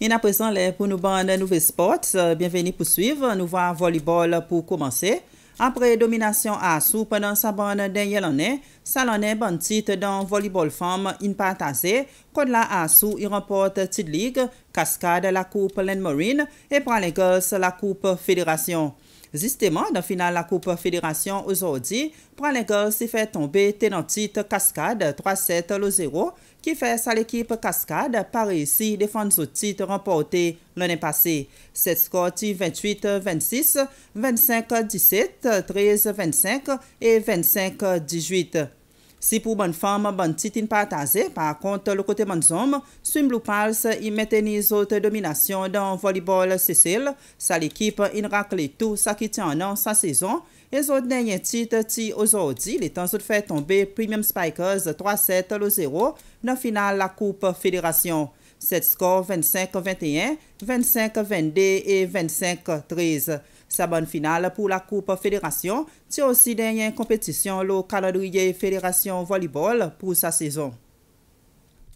Et à présent, pour nous bande Nouveau Sport, bienvenue pour suivre. Nous voir volleyball pour commencer. Après domination à Sou pendant sa bande dernière année, ça l'en est bon titre dans volleyball femme in partagé. Contre la Assou, il remporte titre ligue, Cascade la coupe Land Marine et prend les girls la coupe Fédération. Justement, dans la finale de la Coupe Fédération aujourd'hui, prend les girls s'est fait tomber tenant titre Cascade 3-7-0 qui fait ça l'équipe Cascade par réussi défendre ce titre remporté l'année passée. Cette score 28-26, 25-17, 13-25 et 25-18. Si pour bonne femme, bonne titre partagé, par contre, le côté bonne homme, Swim Blue Pals, il maintenait les autres dominations dans volleyball Cécile. Ça l'équipe, il racle tout, ça qui tient en an sa saison. Les autres derniers titres, aujourd'hui, les temps de faire tomber Premium Spikers 3-7-0 dans la finale la Coupe Fédération. Cette score 25-21, 25-22 et 25-13. Sa bonne finale pour la Coupe Fédération, c'est aussi dernière compétition le calendrier Fédération Volleyball pour sa saison.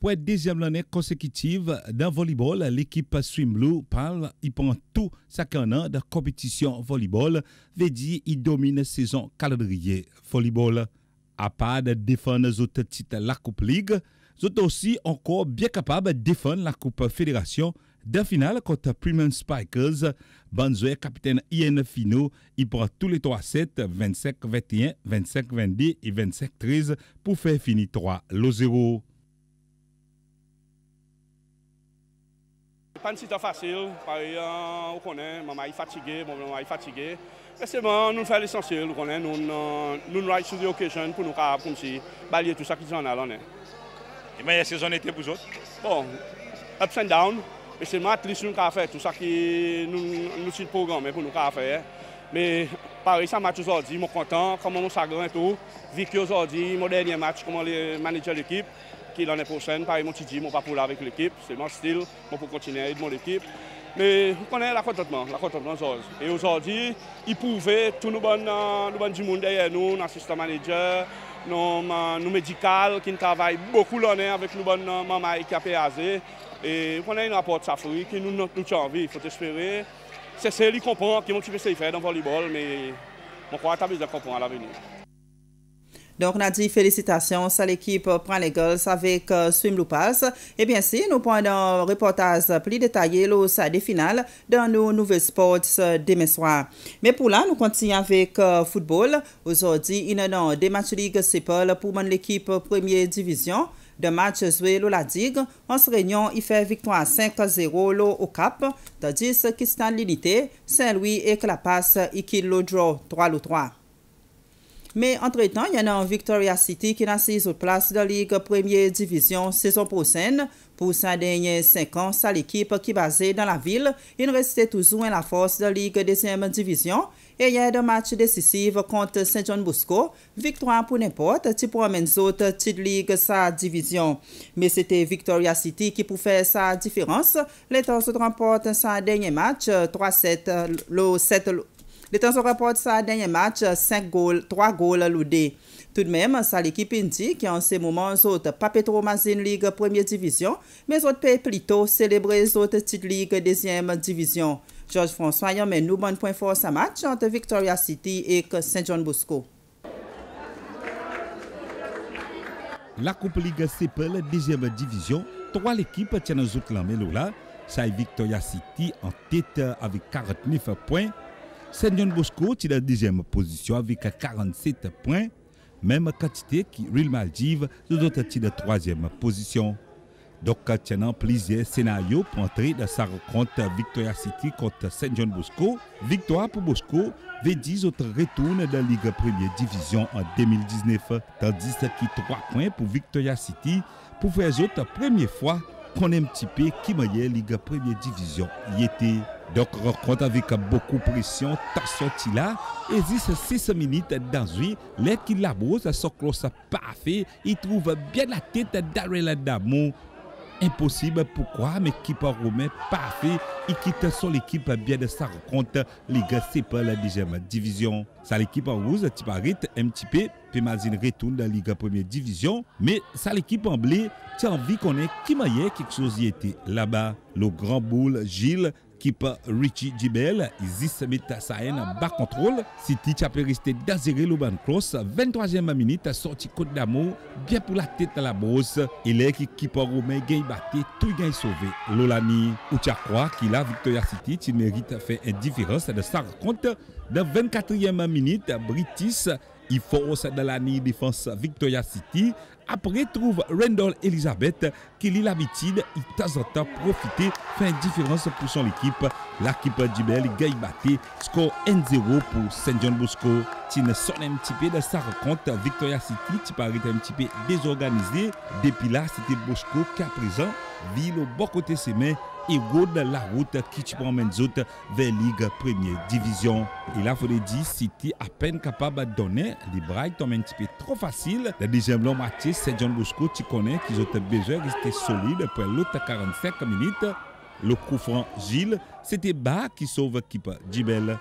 Pour être deuxième année consécutive dans volleyball, l'équipe Swim Blue parle, il prend tout chaque an de compétition volleyball, veut dire il domine la saison calendrier volleyball. À part de défendre les autres titres la Coupe League, ils sont aussi encore bien capables de défendre la Coupe Fédération. Dans la finale contre Premium Spikers, Banzoé, capitaine Ian Fino, il prend tous les 3-7, 25-21, 25-22 et 25-13 pour faire finir 3-0. Pas une situation facile, pareil, on connaît, maman est fatiguée, maman est fatiguée. Mais c'est bon, nous faisons l'essentiel, on connaît, nous sommes sur l'occasion pour nous comme si balayer tout ça qui s'en a là. Et bien, la saison était pour vous autres? Bon, ups and downs. Mais c'est moi, nous avons fait tout ça qui nous sommes programmés pour nous faire. Mais pareil, ça match aujourd'hui, je suis content, comment on s'agrandit et tout. Vu qu'aujourd'hui, mon dernier match, comment le manager de l'équipe, qui l'année prochaine, pareil, mon petit mon pas pour là avec l'équipe, c'est mon style, pour continuer à aider mon équipe. Mais vous connaissez l'accompagnement aujourd'hui. Et aujourd'hui, il pouvait, tout nous bonnes du monde derrière nous, nos assistants managers, nos médicales qui travaillent beaucoup l'année avec nous bonnes maman qui a PAZ. Et on a une rapport de Safri qui nous avons envie, il faut espérer. C'est celle qui comprend, qui motive à faire dans le volleyball, mais on croit que tu as besoin de comprendre à l'avenir. Donc, on a dit félicitations à l'équipe prend les girls avec Swim Blue Pals. Et bien sûr, nous prenons un reportage plus détaillé là, des finales dans nos Nouveaux Sports demain soir. Mais pour là, nous continuons avec football. Aujourd'hui, il y a des matchs de Ligue CEPOL pour l'équipe première division. De match joué la Digue, en se réunion, il fait victoire 5-0 au Cap, tandis que Kistan l'unité, Saint-Louis et Clapas, il quitte le draw 3-3. Mais entre-temps, il y a un Victoria City qui n'a 6 places de la Ligue Première Division saison prochaine. Pour sa dernière 5 ans, c'est l'équipe qui est basée dans la ville. Il restait toujours à la force de la Ligue Deuxième Division. Et il y a un match décisif contre Saint John Bosco. Victoire pour n'importe qui pour amener autres titres Ligue sa division. Mais c'était Victoria City qui pour faire sa différence. Les temps se remportent sa dernier match 3-7, les temps se rapportent sa dernier match 3 goals loudés. Tout de même, ça l'équipe Indy qui en ces moments autres pas Petro Mazine Ligue Première Division, mais autres peut plutôt célébrer les autres titres Ligue Deuxième Division. Georges François y emmène nous bon point fort sa match entre Victoria City et Saint John Bosco. La Coupe Ligue CEPOL deuxième division, 3 équipes tiennent aux autres là. Ça est Victoria City en tête avec 49 points. Saint John Bosco est en deuxième position avec 47 points. Même quantité que Real Maldives, les autres sont en troisième position. Donc, il y a plusieurs scénarios pour entrer dans sa rencontre Victoria City contre Saint John Bosco. Victoire pour Bosco veut dire autres retourne dans la Ligue Première Division en 2019, tandis que 3 points pour Victoria City pour faire les autres première fois qu'on aime un petit peu qui meilleure Ligue Première Division y était. Donc, rencontre avec beaucoup de pression, t'as sorti là, et 6 minutes dans lui, l'air qu'il labose, son close parfait, il trouve bien la tête d'Arel Adamo. impossible. Pourquoi? Mais l'équipe Romain parfait et quitte son équipe bien de sa rencontre Ligue CEPOL la deuxième division. Ça l'équipe en rouge, Tiparit, MTP, puis Mazine retourne dans la Ligue première division. Mais ça l'équipe en blé, tu as envie qu'on ait qui maillait quelque chose y était là-bas. Le grand boule Gilles, équipe Richie Gibel, Isis Meta Sahen, bas contrôle. City qui a pu rester d'azérer le ban cross, 23e minute, sorti Côte d'Amour, bien pour la tête à la brosse. Et l'équipe Romain gagne batté, tout gagne sauvé. Lolani, ou tu crois qu'il a Victoria City, qui mérite faire une différence de sa rencontre. Dans 24e minute, British, il force dans la ligne défense Victoria City. Après, trouve Randall Elizabeth qui lit l'habitude, de temps en temps profiter, fait une différence pour son équipe. L'équipe Djibel gagne batté, score 1-0 pour Saint John Bosco. Qui ne sonne un petit peu de sa rencontre, Victoria City, qui paraît un petit peu désorganisé. Depuis là, c'était Bosco qui à présent vit le bon côté ses mains et roule la route qui tu promène autres vers Ligue Première Division. Et là, il faut dire, City à peine capable de donner, les bras tombent un petit peu trop facile. Le deuxième long match, c'est John Bosco, tu connais, qu'ils ont besoin de rester solide pour l'autre 45 minutes. Le coup franc Gilles, c'était Bas qui sauve l'équipe Djibel.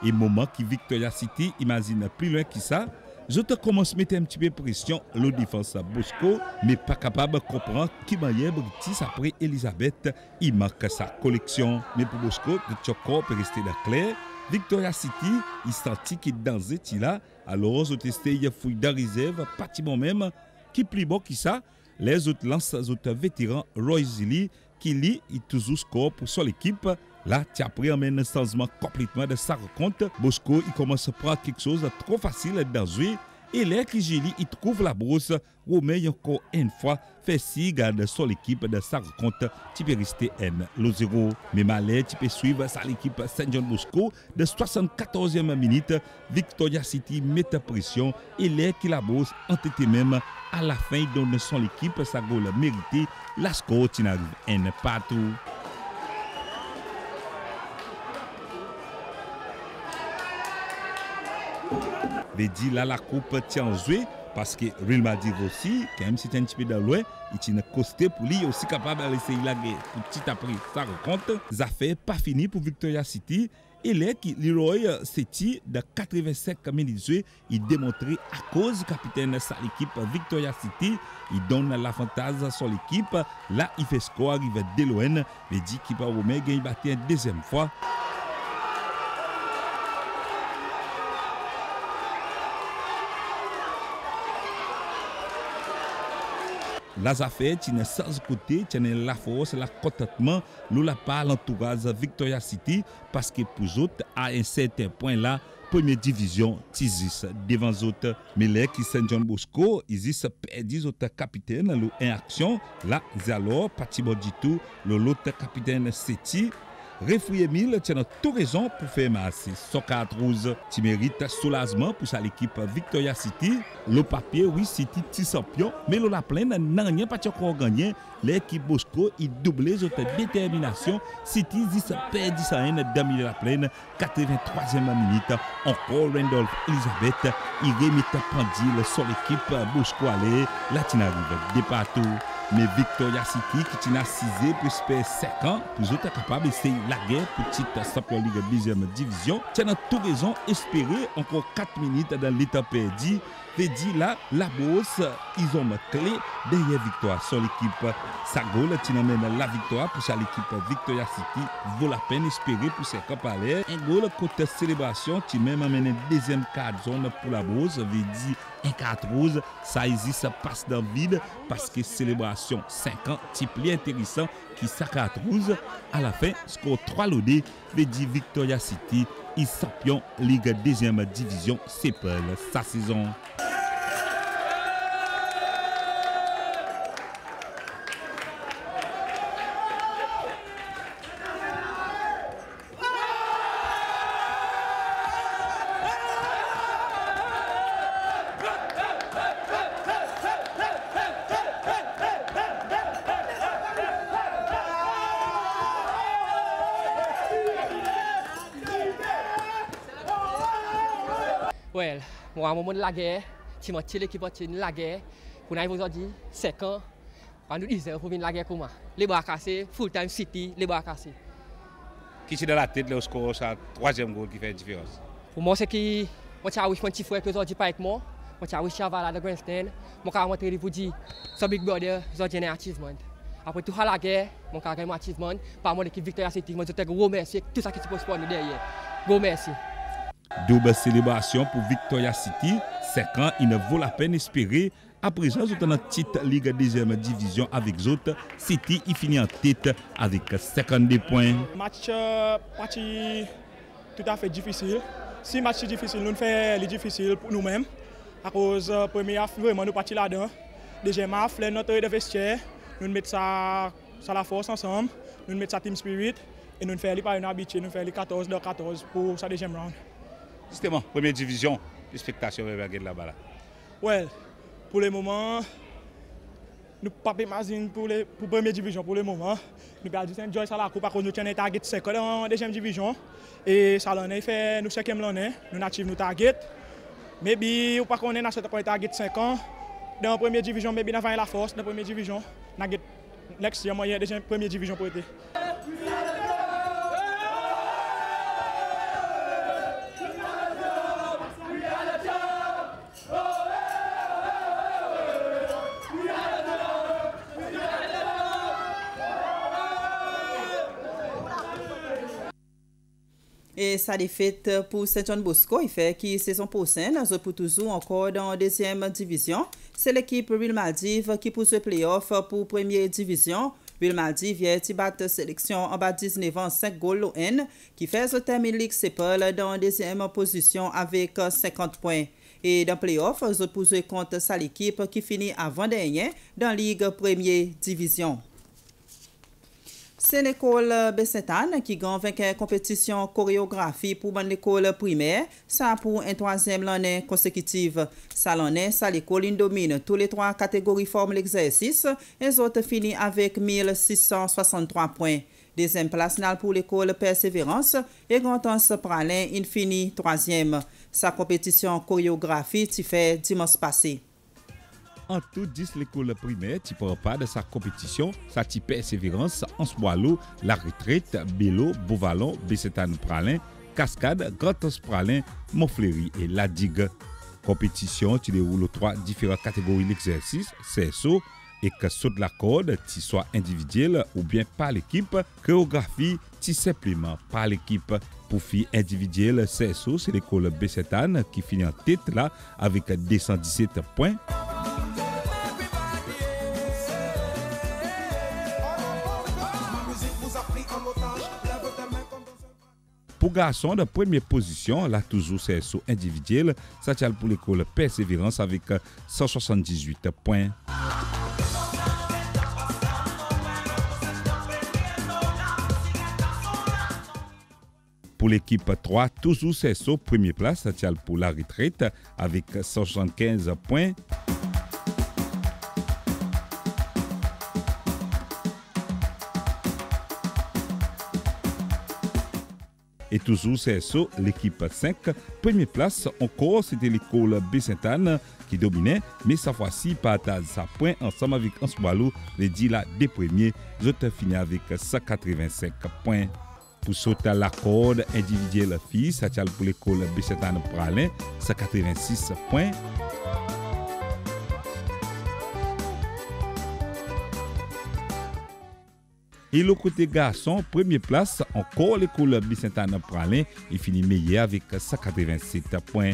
Et moment qui Victoria City, imagine plus loin que ça, je te commence à mettre un petit peu de pression, le défense Bosco, mais pas capable de comprendre qui manière British après Elisabeth, il manque sa collection. Mais pour Bosco, le Tchoko peut rester dans clair. Victoria City, il sentit qu'il dansait là, alors je testé il fouille dans réserve, pratiquement même, qui plus bon que ça, les autres lancent les autres vétérans Roy Zilli, qui lit, il toujours score pour son équipe. Là, tu as pris un changement complètement de sa rencontre. Bosco, il commence à prendre quelque chose de trop facile dans jouer. Et là, qui Gili, il trouve la brosse. Romain, encore une fois, fait 6 garde sur l'équipe de sa rencontre. Tu peux rester N-0. Mais malais, tu peux suivre sa l'équipe Saint John Bosco de 74e minute. Victoria City met la pression. Et là, qui la brosse, en tête même, à la fin, il donne son équipe sa goal méritée. La score, tu n'arrives N partout. Dit là la coupe tient joué parce que Real Madrid aussi, quand même c'est un petit peu de loin, il est costé pour lui aussi capable de laisser la guerre. Petit après sa rencontre, ça fait pas fini pour Victoria City. Et là, Leroy City, de 85 minutes jouées, il démontrait à cause du capitaine de sa équipe Victoria City, il donne l'avantage à son équipe. Là, il fait score, arrive de loin. Il dit qu'il va Romain gagne battu une deuxième fois. Les affaires, tu n'es sans côté, tu n'es la force, la contentement, nous la pas l'entourage Victoria City, parce que pour eux, à un certain point là, première division, Tizis devant eux. Mais là, qui Saint John Bosco, ils se perdent autres capitaines, le en action, là, alors, Patibon du tout, l'autre capitaine City. Refouillé Emile, tu as tout raison pour faire masser. Soccer-Rouge, tu mérites soulagement pour sa l'équipe Victoria City. Le papier, oui, City, petit champion, mais le la plaine n'a rien pas encore gagné. L'équipe Bosco, il doublait votre détermination. City, il se perd 10 à 1 dans la plaine, 83e minute. Encore Randolph Elizabeth, il remet un pendule sur l'équipe Bosco aller. Là, tu n'arrives pas partout. Mais Victoria City, qui a 6 plus 5 ans, vous êtes capable d'essayer la guerre pour petite Champions League deuxième division. Tu as tout raison, espérer encore 4 minutes dans l'état perdu. Et dit là, la bourse, ils ont ma clé derrière victoire sur l'équipe. Sa goal, tu amènes la victoire pour l'équipe Victoria City. Vaut la peine espérer pour ses camps à l'air. Un goal côté célébration, tu même amènes une deuxième carte zone pour la bourse. Veut dire un carte rose, ça existe, ça passe dans le vide parce que célébration 5 ans, type plus intéressant qui sa carte rouge. À la fin, score 3 loadé, veut dire Victoria City, il champion Ligue deuxième division, c'est pour sa saison. Ouais, moi, à un moment de la guerre, tu m'as tiré l'équipe de la guerre. Pour nous aujourd'hui, 5 ans, Quand nous disons pour venir la guerre comme moi, les bras cassés, full time City, les bras cassés. Qui c'est dans la tête le score, ça troisième goal qui fait la différence? Pour moi, c'est que moi, j'ai mon petit frère que j'ai pas avec moi. Moi, j'ai Chaval de Grandstand. Moi, j'ai montré pour dire, ce Big Brother, j'ai un achievement. Après tout la guerre, mon j'ai un achievement. Par mon équipe Victoria City, moi, je te remercie tout ça qui se passe pour nous derrière. Gros merci. Double célébration pour Victoria City. 5 ans, il ne vaut la peine d'espérer. À présent, ils ont une petite Ligue deuxième division avec les autres. City, il finit en tête avec 52 points. Match parti tout à fait difficile. Si match est difficile, nous faisons difficile pour nous-mêmes. À cause première vraiment nous partis là-dedans. Deuxième half, notre vestiaire, nous mettons ça la force ensemble, nous mettons ça team spirit et nous faisons pas une habitude, nous faisons 14 de 14 pour sa deuxième round. Justement, première division, l'expectation va être là-bas. Ouais, pour le moment, nous ne pouvons pas imaginer pour la première division pour le moment. Nous avons dit enjoy ça la coupe parce que nous tenons un target 5 en deuxième division. Et ça l'année fait nous cinquième l'année, nous achievons nos target. Maybe ou pas qu'on est dans cette target 5 ans. Dans la première division, maybe nous avons la force dans la première division. Nous avons next year moyen deuxième première division pour être. Et sa défaite pour Saint-John Bosco, il fait qui saison prochaine, pour toujours encore dans la deuxième division. C'est l'équipe Real Maldives qui pousse le playoff pour première division. Real Maldives vient de battre sélection en bas 19 ans 5 goals au N, qui fait terminer Ligue Sepal dans la deuxième position avec 50 points. Et dans le playoff, ils poussent contre sa l'équipe qui finit avant-dernier dans la Ligue Première Division. C'est l'école Bessétane qui gagne vainqueur compétition chorégraphie pour l'école primaire, ça pour une troisième année consécutive. Ça l'année, ça l'école domine toutes les 3 catégories forment l'exercice, les autres finissent avec 1663 points. Deuxième place pour l'école Persévérance et Grandance Pralin, il finit 3e. Sa compétition chorégraphie t'y fait dimanche passé. En tout, 10 l'école primaire qui prend part de sa compétition, sa type Persévérance, Ansboilo, La Retraite, Bélo, Beauvalon, Bessétane Pralin, Cascade, Grand Pralin, Montfleury et La Digue. Compétition qui déroule 3 différentes catégories d'exercice, CSO, et que saut de la corde, qui soit individuel ou bien par l'équipe, chorégraphie, qui simplement par l'équipe. Pour filles individuelles, CSO, c'est l'école Bessétane qui finit en tête là avec 217 points. Pour garçons de première position, là toujours CSO individuel, ça tient pour l'école Persévérance avec 178 points. Pour l'équipe 3, toujours CSO première place, ça tient pour La Retraite avec 175 points. Et toujours CSO, l'équipe 5, première place encore, c'était l'école Bessétane qui dominait, mais cette fois-ci, partage sa point ensemble avec Ansboilo, les 10 là des premiers, les autres finissent avec 185 points. Pour sauter à la corde individuelle fille, ça tient pour l'école Bessétane Pralin, 186 points. Et le côté garçon, première place, encore l'école Bessétane Pralin, il finit meilleur avec 187 points.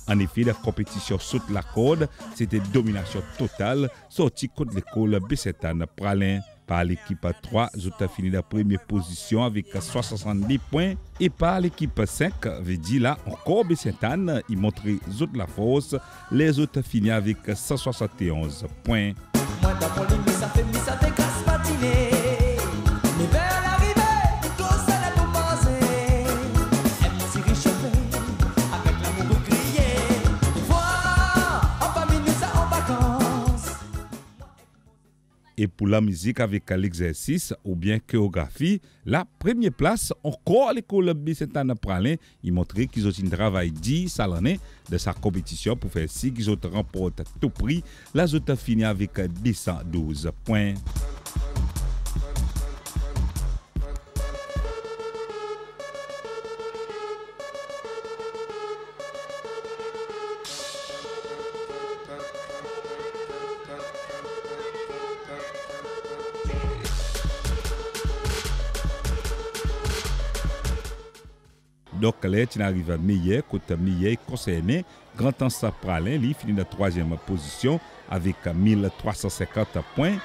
En effet, la compétition saute la corde, c'était domination totale, sortie contre l'école Bessétane Pralin. Par l'équipe 3, Zota fini la première position avec 70 points. Et par l'équipe 5, veut dire là, encore Bessétane, il montrait Zota la force. Les autres finissent avec 171 points. Et Et pour la musique avec l'exercice ou bien chorégraphie, la première place, encore l'école Bicentennaire Pralin, il montrait qu'ils ont un travail dit ça l'année de sa compétition pour faire si qu'ils ont remporté tout prix. La zone a fini avec 212 points. Donc, là, tu arrives à meilleur, côté meilleur concerné. Grand Ansa Pralin, lui, finit la troisième position avec 1350 points.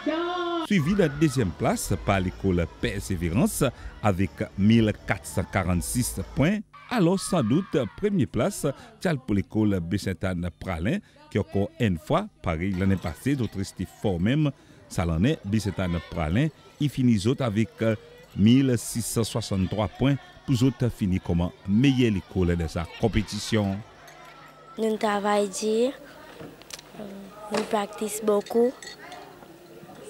Suivi de la deuxième place par l'école Persévérance avec 1446 points. Alors, sans doute, première place, c'est pour l'école Bicentennaire Pralin, qui encore une fois, pareil, l'année passée, d'autres restent fort même. Ça l'en est, Bicentennaire Pralin, il finit avec 1663 points. Pour autres fini comme meilleure école de sa compétition. Nous travaillons dur, nous pratiquons beaucoup,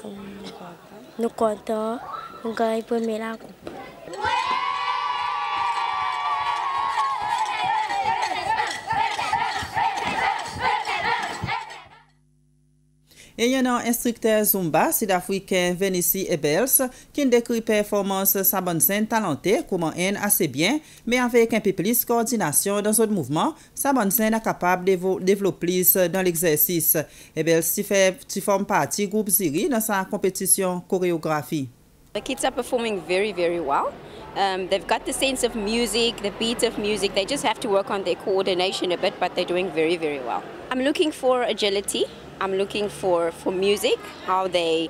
nous sommes contents, nous gagnons premier la coupe. Et il y a un instructeur Zumba sud-africain Venici Ebels qui décrit performance sa bonne scène talenté, comment elle assez bien, mais avec un peu plus de coordination dans son mouvement, sa bonne scène est capable de développer plus dans l'exercice. Ebels tu formes partie du groupe Ziri dans sa compétition chorégraphie. The kids are performing very, very well. They've got the sense of music, the beat of music. They just have to work on their coordination a bit, but they're doing very, very well. I'm looking for agility. I'm looking for music, how they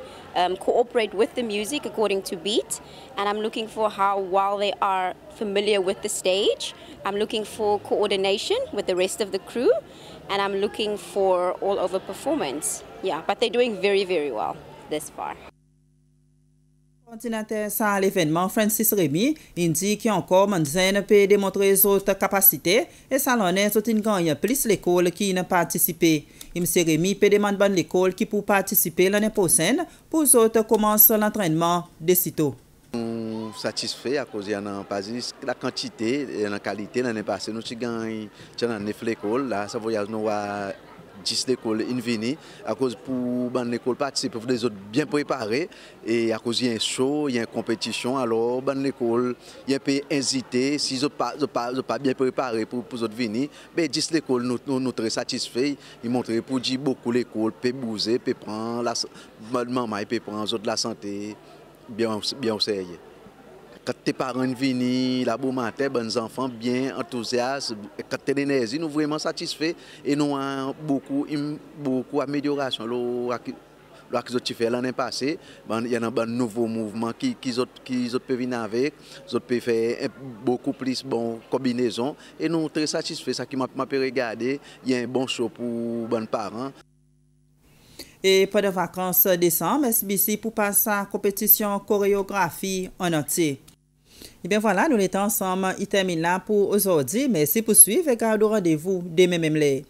cooperate with the music according to beat. And I'm looking for how, while they are familiar with the stage, I'm looking for coordination with the rest of the crew. And I'm looking for all-over performance. Yeah, but they're doing very, very well this far. Coordinateur à l'événement Francis Rémy indique qu'il y a encore Manzen peut démontrer ses autres capacités et ça l'en est une gagne plus l'école qui n'a participé. M. Rémy peut demander à l'école qui pour participer l'année prochaine pour les autres commencent l'entraînement de sitôt. Satisfait à cause de la quantité et la qualité l'année passée. Nous avons gagné dans l'école, là, ça voyage nous à 10 l'école invini à cause pour l'école participer pour les autres bien préparés et à cause il y a un show, il y a une compétition alors l'école il y a un peu hésité si ils pas bien préparé pour les autres venir mais 10 l'école nous très satisfait ils montrent pour dire beaucoup l'école peut bouger peut prendre la maman peut prendre la santé bien au sérieux. Quand tes parents viennent, la bonne matin, les enfants bien enthousiastes, quand tu as l'énergie, nous sommes vraiment satisfaits et nous avons beaucoup d'améliorations. Ce que tu fais l'année passée, il y a un nouveau mouvement qui peuvent venir avec, qui peuvent faire beaucoup plus de combinaisons et nous sommes très satisfaits. Ça qui m'a regardé, il y a un bon show pour les parents. Et pendant les vacances de décembre, SBC pour passer à la compétition chorégraphie en entier. Et bien voilà, nous l'étions ensemble, il termine là pour aujourd'hui. Merci pour suivre et gardez rendez-vous demain même.